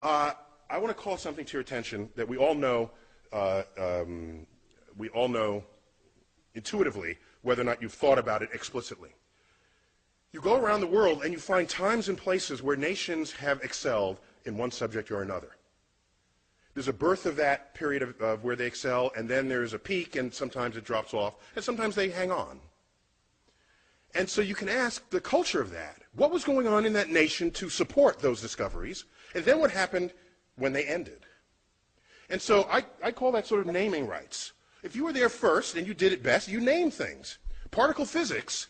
I want to call something to your attention that we all know intuitively, whether or not you've thought about it explicitly. You go around the world and you find times and places where nations have excelled in one subject or another. There's a birth of that period of where they excel, and then there's a peak, and sometimes it drops off, and sometimes they hang on. And so you can ask the culture of that. What was going on in that nation to support those discoveries? And then what happened when they ended? And so I call that sort of naming rights. If you were there first and you did it best, you name things. Particle physics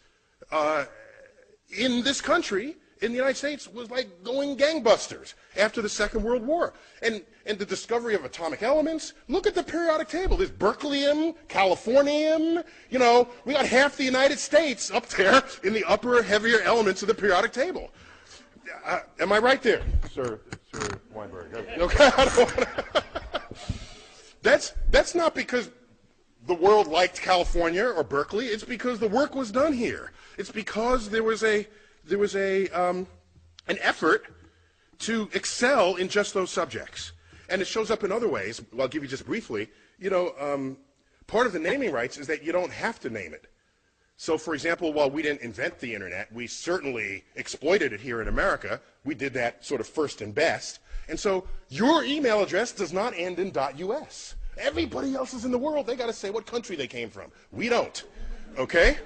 in this country, in the United States, was like going gangbusters after the Second World War. And the discovery of atomic elements, look at the periodic table. There's berkelium, californium, you know, we got half the United States up there in the upper, heavier elements of the periodic table. Am I right there, Sir Weinberg? Okay, I don't wanna That's not because the world liked California or Berkeley. It's because the work was done here. It's because there was an effort to excel in just those subjects. And it shows up in other ways. Well, I'll give you just briefly. You know, part of the naming rights is that you don't have to name it. So, for example, while we didn't invent the internet, we certainly exploited it here in America. We did that sort of first and best. And so your email address does not end in .us. Everybody else is in the world. They got to say what country they came from. We don't. Okay?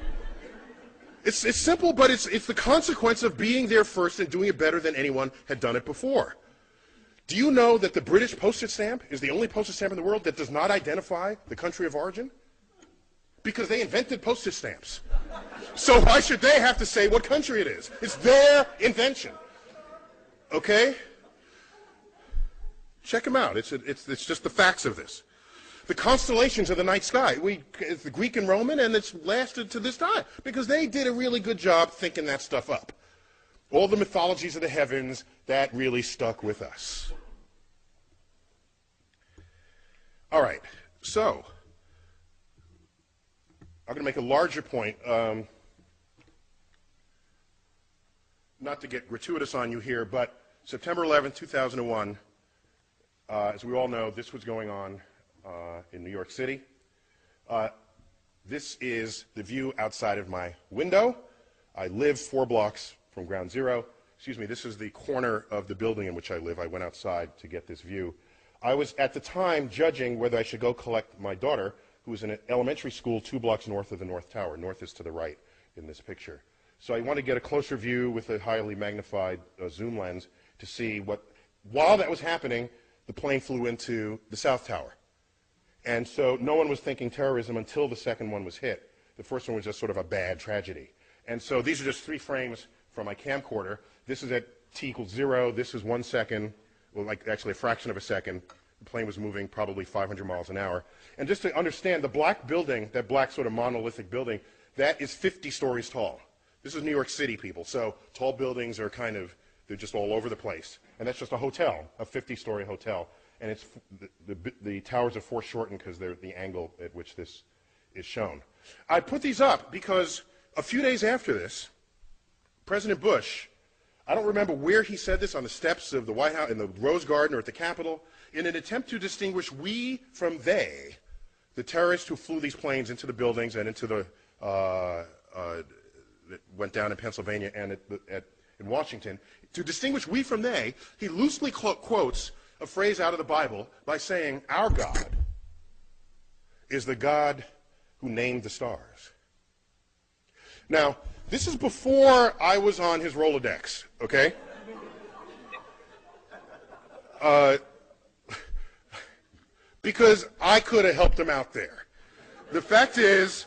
It's simple, but it's the consequence of being there first and doing it better than anyone had done it before. Do you know that the British postage stamp is the only postage stamp in the world that does not identify the country of origin? Because they invented postage stamps. So why should they have to say what country it is? It's their invention. Okay? Check them out. It's just the facts of this. The constellations of the night sky. It's the Greek and Roman, and it's lasted to this time because they did a really good job thinking that stuff up. All the mythologies of the heavens, that really stuck with us. All right, so I'm going to make a larger point. Not to get gratuitous on you here, but September 11, 2001, as we all know, this was going on in New York City. This is the view outside of my window. I live 4 blocks from ground zero. Excuse me, this is the corner of the building in which I live. I went outside to get this view. I was at the time judging whether I should go collect my daughter, who was in an elementary school 2 blocks north of the North Tower. North is to the right in this picture. So I want to get a closer view with a highly magnified zoom lens to see what, while that was happening, the plane flew into the South Tower. And so no one was thinking terrorism until the second one was hit. The first one was just sort of a bad tragedy. And so these are just 3 frames from my camcorder. This is at t = 0. This is 1 second, well, like actually a fraction of a second. The plane was moving probably 500 miles an hour. And just to understand, the black building, that black sort of monolithic building, that is 50 stories tall. This is New York City, people. So tall buildings are kind of, they're just all over the place. And that's just a hotel, a 50-story hotel. And it's the towers are foreshortened because they're the angle at which this is shown. I put these up because a few days after this, President Bush, I don't remember where he said this, on the steps of the White House, in the Rose Garden or at the Capitol, in an attempt to distinguish we from they, the terrorists who flew these planes into the buildings and into the, that went down in Pennsylvania and in Washington, to distinguish we from they, he loosely quotes a phrase out of the Bible by saying, our God is the God who named the stars. Now, this is before I was on his Rolodex, okay? Because I could have helped him out there. The fact is,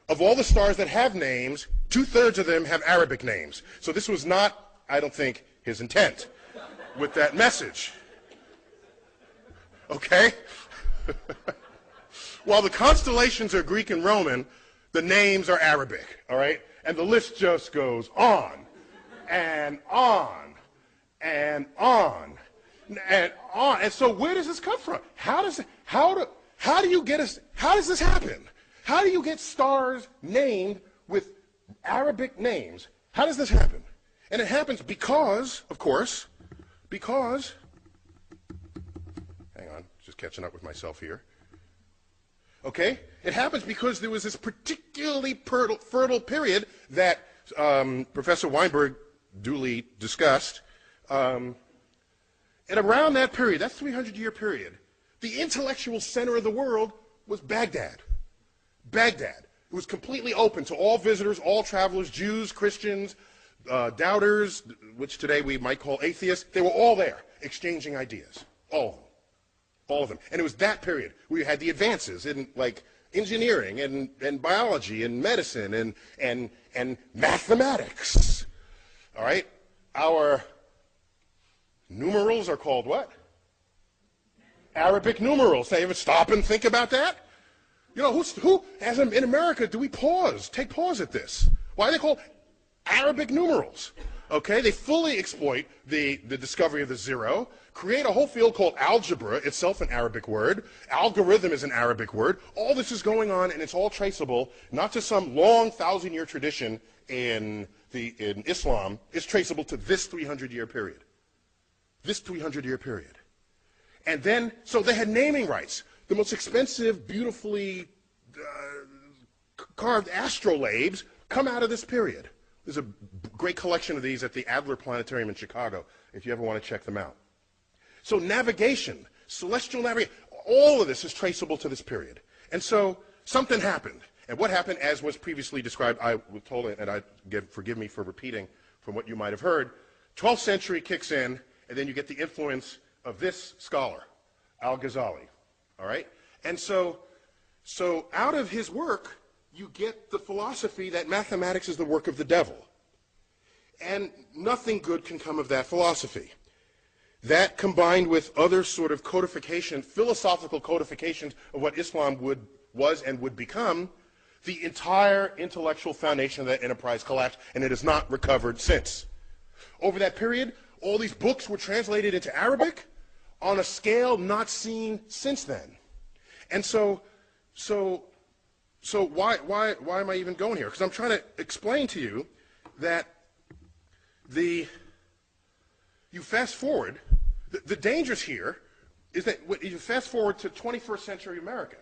of all the stars that have names, 2/3 of them have Arabic names. So this was not, I don't think, his intent with that message. Okay? While the constellations are Greek and Roman, the names are Arabic, all right? And the list just goes on and on and on and on. And so where does this come from? How does this happen? How do you get stars named with Arabic names? How does this happen? And it happens because, of course, because just catching up with myself here. Okay? It happens because there was this particularly fertile period that Professor Weinberg duly discussed. And around that period, that 300-year period, the intellectual center of the world was Baghdad. Baghdad. It was completely open to all visitors, all travelers, Jews, Christians, doubters, which today we might call atheists. They were all there, exchanging ideas. All of them. All of them. And it was that period where you had the advances in, like, engineering and biology and medicine and mathematics. All right? Our numerals are called what? Arabic numerals. Say, ever stop and think about that? You know, who as in America, do we take pause at this? Why are they called Arabic numerals? Okay, they fully exploit the discovery of the zero, create a whole field called algebra, itself an Arabic word. Algorithm is an Arabic word. All this is going on, and it's all traceable, not to some long 1,000-year tradition in Islam. It's traceable to this 300-year period. This 300-year period. And then, so they had naming rights. The most expensive, beautifully carved astrolabes come out of this period. There's a great collection of these at the Adler Planetarium in Chicago, if you ever want to check them out. So navigation, celestial navigation, all of this is traceable to this period. And so something happened. And what happened, as was previously described, I was told, and forgive me for repeating from what you might have heard, 12th century kicks in, and then you get the influence of this scholar, Al-Ghazali. All right? And so out of his work, you get the philosophy that mathematics is the work of the devil. And nothing good can come of that philosophy. That, combined with other sort of codification, philosophical codifications of what Islam was and would become, the entire intellectual foundation of that enterprise collapsed, and it has not recovered since. Over that period, all these books were translated into Arabic on a scale not seen since then. And so why am I even going here? Because I'm trying to explain to you that you fast forward, the dangers here is that you fast forward to 21st century America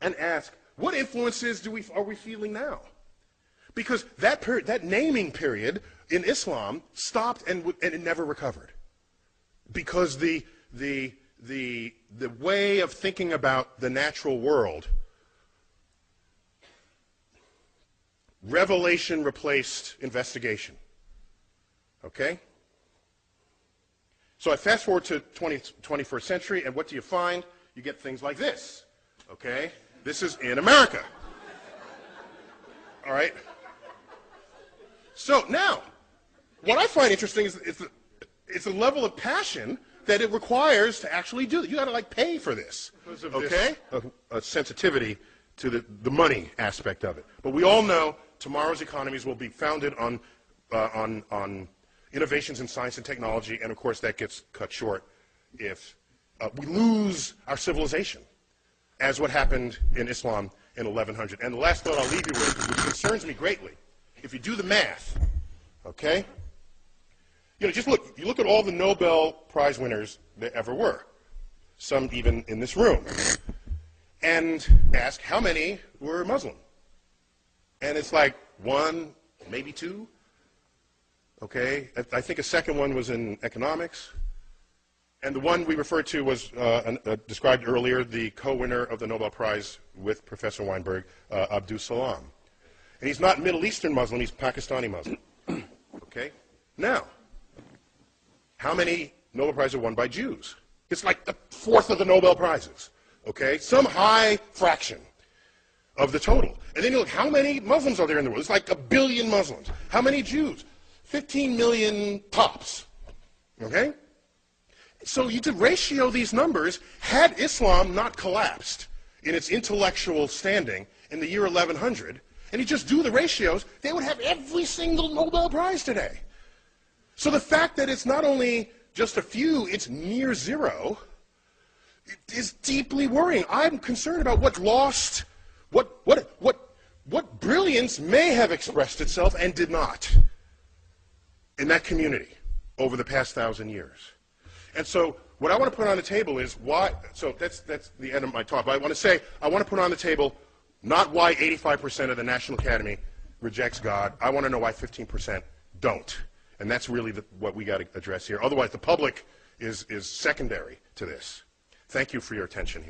and ask, what influences are we feeling now? Because that period, that naming period in Islam stopped and it never recovered. Because the way of thinking about the natural world, revelation replaced investigation. Okay? So I fast forward to 21st century, and what do you find? You get things like this. Okay? This is in America. All right? So now, what I find interesting is it's a level of passion that it requires to actually do it. You got to like pay for this. Okay? A sensitivity to the money aspect of it. But we all know tomorrow's economies will be founded on innovations in science and technology, and of course that gets cut short if we lose our civilization, as what happened in Islam in 1100. And the last thought I'll leave you with, which concerns me greatly, if you do the math, okay? You know, you look at all the Nobel Prize winners there ever were, some even in this room, and ask how many were Muslim. And it's like one, maybe two. Okay, I think a second one was in economics. And the one we referred to was described earlier, the co-winner of the Nobel Prize with Professor Weinberg, Abdus Salam. And he's not Middle Eastern Muslim, he's Pakistani Muslim. Okay? Now, how many Nobel Prizes are won by Jews? It's like a fourth of the Nobel Prizes. Okay? Some high fraction of the total. And then you look, how many Muslims are there in the world? It's like 1 billion Muslims. How many Jews? 15 million tops. Okay? So you could ratio these numbers. Had Islam not collapsed in its intellectual standing in the year 1100, and you just do the ratios, they would have every single Nobel Prize today. So the fact that it's not only just a few, it's near zero, is deeply worrying. I'm concerned about what lost, what brilliance may have expressed itself and did not in that community over the past 1,000 years. And so what I want to put on the table is why, so that's the end of my talk, but I want to put on the table not why 85% of the National Academy rejects God. I want to know why 15% don't. And that's really what we got to address here. Otherwise, the public is secondary to this. Thank you for your attention here.